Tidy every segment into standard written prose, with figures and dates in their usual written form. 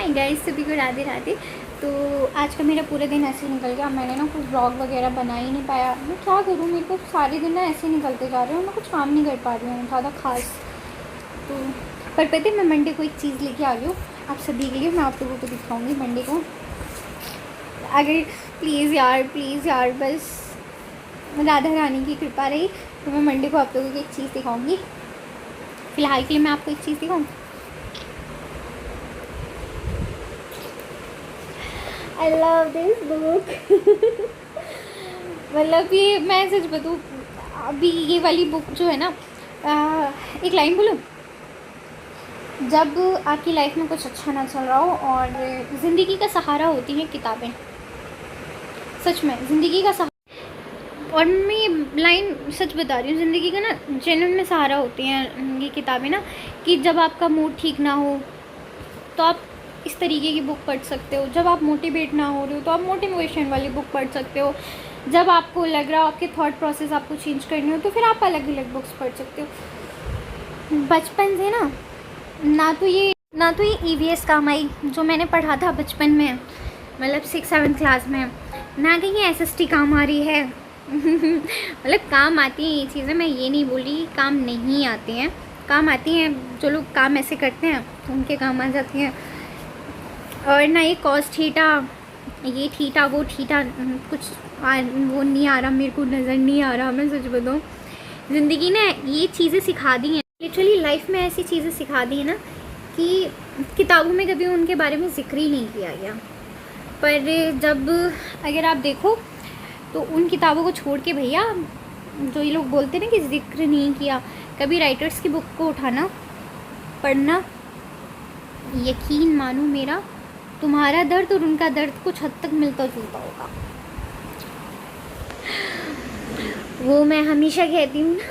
Hi guys, सभी को राधे राधे। तो आज का मेरा पूरा दिन ऐसे निकल गया। मैंने ना कुछ ब्लॉग वगैरह बना ही नहीं पाया। मैं क्या करूँ, मेरे को सारे दिन ना ऐसे निकलते जा रहे हैं। मैं कुछ काम नहीं कर पा रही हूँ ज़्यादा खास। तो पर पता है, मैं मंडे को एक चीज़ लेके आ गई हूँ आप सभी के लिए। मैं आप लोगों को दिखाऊँगी मंडे को। अगर प्लीज़ यार बस राधा रानी की कृपा रही तो मैं मंडे को आप लोगों को एक चीज़ दिखाऊँगी। फ़िलहाल के लिए मैं आपको एक चीज़ दिखाऊँ। I love this book. मतलब ये मैं सच बताऊँ, अभी ये वाली बुक जो है ना, एक लाइन बोलूँ, जब आपकी लाइफ में कुछ अच्छा ना चल रहा हो और ज़िंदगी का सहारा होती हैं किताबें। सच में ज़िंदगी का सहारा, और मैं ये लाइन सच बता रही हूँ, ज़िंदगी का ना जेन्युइन में सहारा होती हैं ये किताबें ना। कि जब आपका मूड ठीक ना हो तो आप इस तरीके की बुक पढ़ सकते हो। जब आप मोटिवेट ना हो रहे हो तो आप मोटिवेशन वाली बुक पढ़ सकते हो। जब आपको लग रहा हो आपके थॉट प्रोसेस आपको चेंज करनी हो तो फिर आप अलग अलग बुक्स पढ़ सकते हो। बचपन से ना तो ये EVS काम आई जो मैंने पढ़ा था बचपन में, मतलब 6-7 क्लास में, ना कहीं SST काम आ रही है। मतलब काम आती हैं ये चीज़ें, मैं ये नहीं बोल रही काम नहीं आती हैं, काम आती हैं। जो लोग काम ऐसे करते हैं तो उनके काम आ जाती हैं। और ना ये कॉस थीटा, ये थीटा वो थीटा, कुछ वो नहीं आ रहा, मेरे को नज़र नहीं आ रहा। मैं सच बताऊँ, ज़िंदगी ने ये चीज़ें सिखा दी हैं, लिटरली लाइफ में ऐसी चीज़ें सिखा दी हैं ना कि किताबों में कभी उनके बारे में जिक्र ही नहीं किया गया। पर जब अगर आप देखो तो उन किताबों को छोड़ के भैया, जो ये लोग बोलते हैं ना कि जिक्र नहीं किया, कभी राइटर्स की बुक को उठाना पढ़ना, यकीन मानो मेरा, तुम्हारा दर्द और उनका दर्द कुछ हद तक मिलता जुलता होगा। वो मैं हमेशा कहती हूँ ना,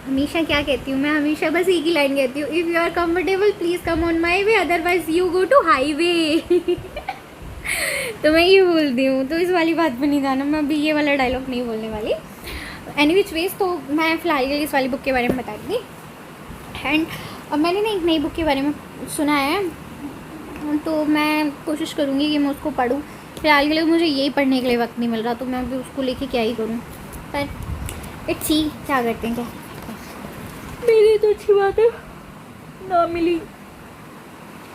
हमेशा क्या कहती हूँ मैं, हमेशा बस एक ही लाइन कहती हूँ, if you are comfortable please come on my way, otherwise you go to highway. तो मैं ये बोलती हूँ, तो इस वाली बात पर नहीं जाना, मैं अभी ये वाला डायलॉग नहीं बोलने वाली। एनी विच वेज, तो मैं फ़िलहाल के लिए इस वाली बुक के बारे में बता दी। एंड अब मैंने ना एक नई बुक के बारे में सुना है, तो मैं कोशिश करूँगी कि मैं उसको पढूँ। फिलहाल के लिए मुझे यही पढ़ने के लिए वक्त नहीं मिल रहा, तो मैं अभी उसको लेके क्या ही करूँ। पर इट्स सी, क्या करते हैं क्या। मेरी तो अच्छी बात है, ना मिली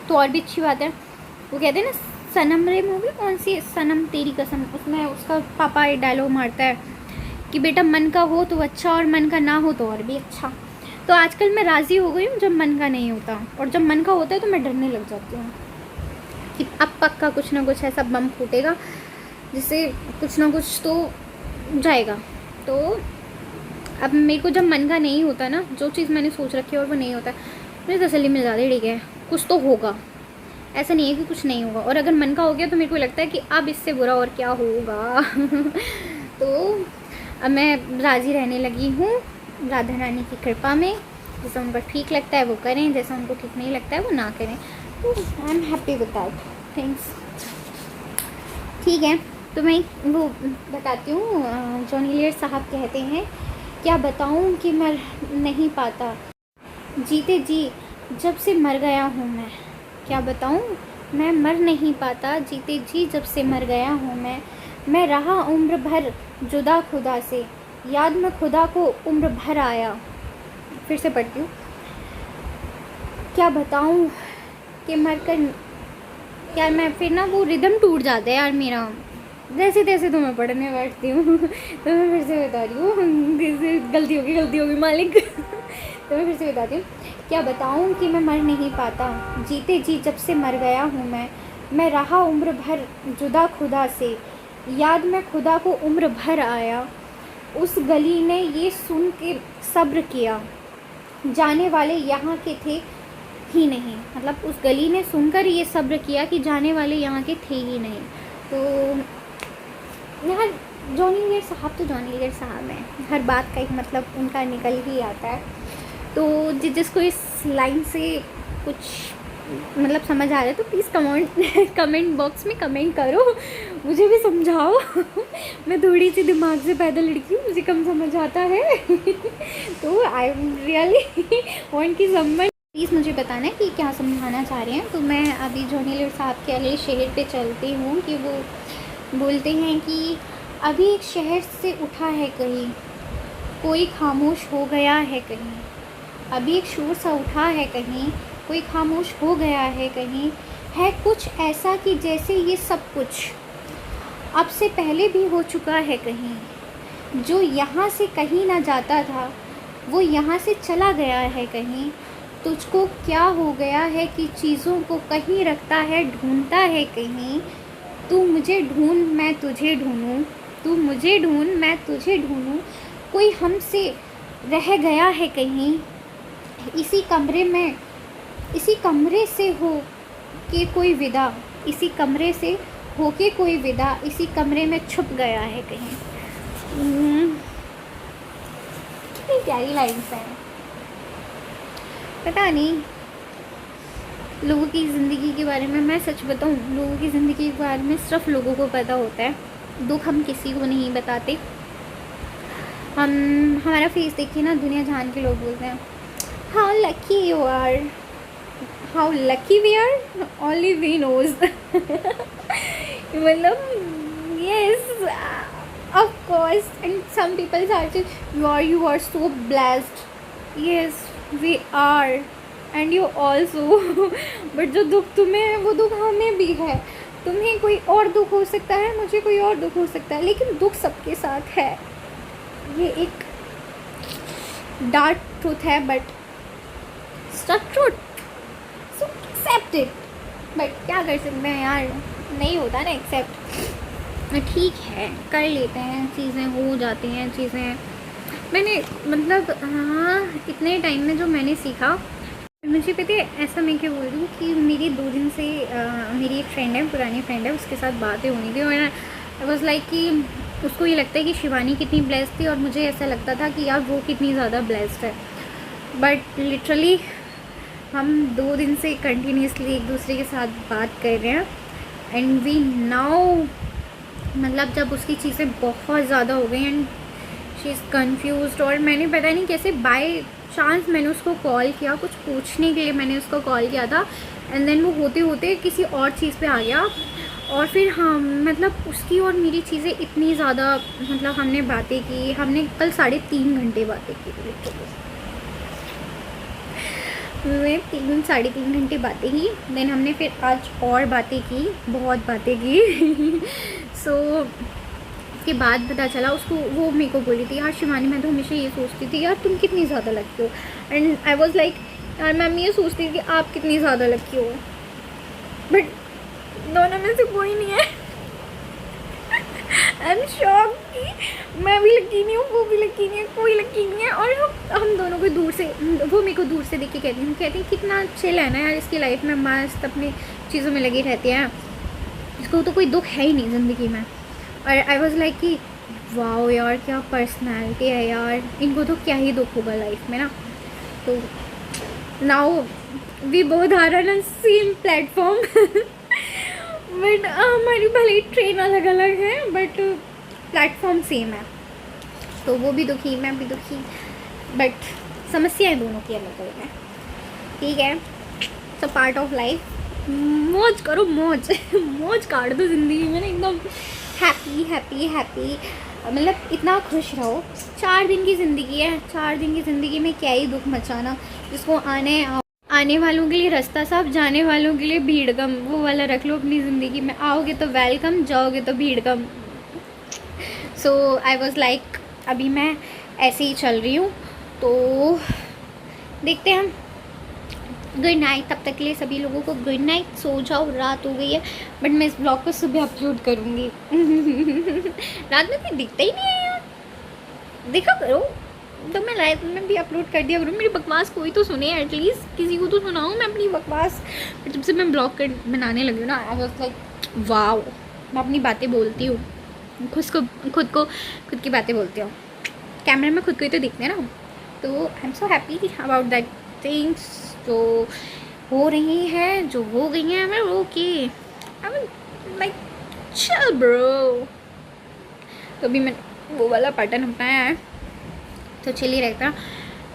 तो और भी अच्छी बात है। वो कहते हैं ना, सनम रे मूवी कौन सी है, सनम तेरी कसम, उसमें उसका पापा एक डायलॉग मारता है कि बेटा मन का हो तो अच्छा और मन का ना हो तो और भी अच्छा। तो आजकल मैं राज़ी हो गई हूँ जब मन का नहीं होता, और जब मन का होता है तो मैं डरने लग जाती हूँ कि अब पक्का कुछ ना कुछ ऐसा बम फूटेगा जिससे कुछ ना कुछ तो जाएगा। तो अब मेरे को जब मन का नहीं होता ना, जो चीज़ मैंने सोच रखी है और वो नहीं होता, मुझे तसल्ली मिल जाती है, ठीक है कुछ तो होगा, ऐसा नहीं है कि कुछ नहीं होगा। और अगर मन का हो गया तो मेरे को लगता है कि अब इससे बुरा और क्या होगा। तो अब मैं राज़ी रहने लगी हूँ राधा रानी की कृपा में। जैसा उनको ठीक लगता है वो करें, जैसा उनको ठीक नहीं लगता है वो ना करें। तो I am happy with that things. ठीक है, तो मैं वो बताती हूँ। जॉनी लीयर साहब कहते हैं, क्या बताऊँ कि मर नहीं पाता जीते जी जब से मर गया हूँ मैं। क्या बताऊँ, मैं मर नहीं पाता जीते जी जब से मर गया हूँ मैं रहा उम्र भर जुदा खुदा से, याद में खुदा को उम्र भर आया। फिर से पढ़ती हूँ। क्या बताऊँ कि मर कर, क्या मैं फिर ना वो रिदम टूट जाता है यार मेरा, जैसे तैसे तो मैं पढ़ने बैठती हूँ। तो मैं फिर से बता रही हूँ, गलती होगी मालिक। तो मैं फिर से बताती हूँ। क्या बताऊँ कि मैं मर नहीं पाता जीते जी जब से मर गया हूँ मैं रहा उम्र भर जुदा खुदा से, याद में खुदा को उम्र भर आया। उस गली ने ये सुन के सब्र किया, जाने वाले यहाँ के थे ही नहीं। मतलब उस गली ने सुनकर ये सब्र किया कि जाने वाले यहाँ के थे ही नहीं। तो यार जॉनी लीयर साहब तो जॉनी लीयर साहब हैं, हर बात का एक मतलब उनका निकल ही आता है। तो जिसको इस लाइन से कुछ मतलब समझ आ रहा है तो प्लीज़ कमेंट बॉक्स में कमेंट करो, मुझे भी समझाओ। मैं थोड़ी सी दिमाग से पैदा लड़की हूँ, मुझे कम समझ आता है। तो आई रियली वांट कि समवन प्लीज़ मुझे बताना है कि क्या समझाना चाह रहे हैं। तो मैं अभी जॉनी लीवर साहब के अगले शहर पे चलती हूँ कि वो बोलते हैं कि अभी एक शहर से उठा है कहीं, कोई खामोश हो गया है कहीं, अभी एक शोर सा उठा है कहीं, कोई खामोश हो गया है कहीं, है कुछ ऐसा कि जैसे ये सब कुछ अब से पहले भी हो चुका है कहीं, जो यहाँ से कहीं ना जाता था वो यहाँ से चला गया है कहीं, तुझको क्या हो गया है कि चीज़ों को कहीं रखता है, ढूंढता है कहीं, तू मुझे ढूंढ मैं तुझे ढूंढूं, तू मुझे ढूंढ मैं तुझे ढूंढूं, कोई हमसे रह गया है कहीं, इसी कमरे में, इसी कमरे से हो के कोई विदा, इसी कमरे से हो के कोई विदा, इसी कमरे में छुप गया है कहीं। कितनी प्यारी लाइन्स हैं। पता नहीं लोगों की ज़िंदगी के बारे में, मैं सच बताऊं, लोगों की ज़िंदगी के बारे में सिर्फ लोगों को पता होता है, दुख हम किसी को नहीं बताते। हम हमारा फेस देखिए ना, दुनिया जहान के लोग बोलते हैं how lucky you are, how lucky we are, only we knows. मतलब yes of course, and some people are you are so blessed, yes we are and you also. But जो दुख तुम्हें है वो दुख हमें भी है। तुम्हें कोई और दुख हो सकता है, मुझे कोई और दुख हो सकता है, लेकिन दुख सबके साथ है। ये एक डार्क ट्रूथ है but stuck truth, so accept it. But क्या कर सकते हैं यार, नहीं होता ना एक्सेप्ट। ठीक है कर लेते हैं, चीज़ें हो जाती हैं, चीज़ें मैंने मतलब हाँ इतने टाइम में जो मैंने सीखा, मुझे पता है ऐसा मैं क्या बोल रही हूँ कि मेरी 2 दिन से मेरी एक फ्रेंड है, पुरानी फ्रेंड है, उसके साथ बातें होनी थी और आई वाज लाइक कि उसको ये लगता है कि शिवानी कितनी ब्लेस्ड थी और मुझे ऐसा लगता था कि यार वो कितनी ज़्यादा ब्लेस्ड है। बट लिटरली हम 2 दिन से कंटिन्यूसली एक दूसरे के साथ बात कर रहे हैं एंड वी नाउ, मतलब जब उसकी चीज़ें बहुत ज़्यादा हो गई एंड शी इज़ कन्फ्यूज्ड, और मैंने पता नहीं कैसे बाय चांस मैंने उसको कॉल किया, कुछ पूछने के लिए मैंने उसको कॉल किया था एंड देन वो होते होते किसी और चीज़ पे आ गया। और फिर हाँ मतलब उसकी और मेरी चीज़ें इतनी ज़्यादा, मतलब हमने बातें की, हमने कल 3.5 घंटे बातें की, मैं 3.5 घंटे बातें की। देन हमने फिर आज और बातें की, बहुत बातें की। सो के बाद पता चला उसको, वो मेरे को बोली थी यार शिवानी मैं तो हमेशा ये सोचती थी यार तुम कितनी ज़्यादा लकी हो, एंड आई वाज लाइक यार मैम ये सोचती थी कि आप कितनी ज़्यादा लकी हो, बट दोनों में से कोई नहीं है। आई एम शॉक कि मैं भी लकी नहीं हूँ, वो भी लकी नहीं है, कोई लकी नहीं है। और हम दोनों को दूर से, वो मेरे को दूर से देख के कहती हैं कितना चिल है ना यार इसकी लाइफ में, मस्त अपनी चीज़ों में लगी रहती है, इसको तो कोई दुख है ही नहीं ज़िंदगी में। और आई वॉज लाइक कि वाओ यार क्या पर्सनैलिटी है यार, इनको तो क्या ही दुख होगा लाइफ में ना। तो now we both are on same platform. But हमारी भले ट्रेन अलग अलग है बट प्लेटफॉर्म सेम है, तो वो भी दुखी मैं भी दुखी, बट समस्याएं दोनों की अलग अलग है। ठीक है, इट्स पार्ट ऑफ लाइफ। मौज करो, मौज मौज काट दो ज़िंदगी में ना, एकदम हैप्पी हैप्पी हैप्पी, मतलब इतना खुश रहो। 4 दिन की ज़िंदगी है, 4 दिन की ज़िंदगी में क्या ही दुख मचाना, जिसको आने वालों के लिए रास्ता साफ, जाने वालों के लिए भीड़ कम, वो वाला रख लो अपनी ज़िंदगी में। आओगे तो वेलकम, जाओगे तो भीड़ कम। सो आई वॉज़ लाइक अभी मैं ऐसे ही चल रही हूँ, तो देखते हैं हम। गुड नाइट, तब तक के लिए सभी लोगों को गुड नाइट, सो जाओ, रात हो गई है। बट मैं इस ब्लॉग को सुबह अपलोड करूँगी। रात में कोई दिखता ही नहीं है यार, देखा करो, तो मैं रात में भी अपलोड कर दिया करूँ। मेरी बकवास कोई तो सुने, एटलीस्ट किसी को तो सुनाऊँ मैं अपनी बकवास। बट जब से मैं ब्लॉग बनाने लगी हूँ ना, आई वाज लाइक वाओ, मैं अपनी बातें बोलती हूँ, खुद की बातें बोलती हूँ। कैमरे में खुद को ही तो दिखते हैं ना, तो I am so happy about that things जो हो रही हैं, जो हो गई हैं। मैं okay, I am like chill bro. तो अभी मैं वो वाला पैटर्न अपनाया है तो चिल ही रहता।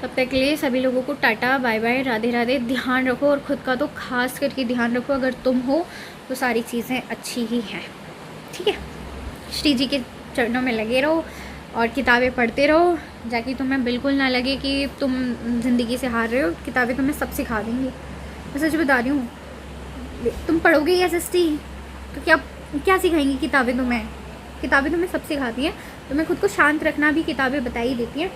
तब तक के लिए सभी लोगों को tata bye bye, Radhe Radhe. ध्यान रखो और ख़ुद का तो खास करके ध्यान रखो। अगर तुम हो तो सारी चीज़ें अच्छी ही हैं, ठीक है। श्री जी के चरणों में लगे रहो और किताबें पढ़ते रहो, जाकि तुम्हें बिल्कुल ना लगे कि तुम ज़िंदगी से हार रहे हो। किताबें तुम्हें सब सिखा देंगी, मैं सच बता रही हूँ। तुम पढ़ोगे या SST तो क्या क्या सिखाएंगी किताबें तुम्हें? किताबें तुम्हें सब सिखाती हैं। तुम्हें खुद को शांत रखना भी किताबें बता ही देती हैं।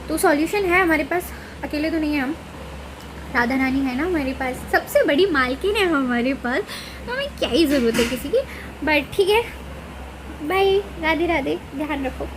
तो सॉल्यूशन है हमारे पास, अकेले तो नहीं है हम। राधा रानी है ना हमारे पास, सबसे बड़ी मालकिन है हमारे पास, तो हमें क्या ही ज़रूरत है किसी की। बट ठीक है, बाय, राधे राधे, ध्यान रखो।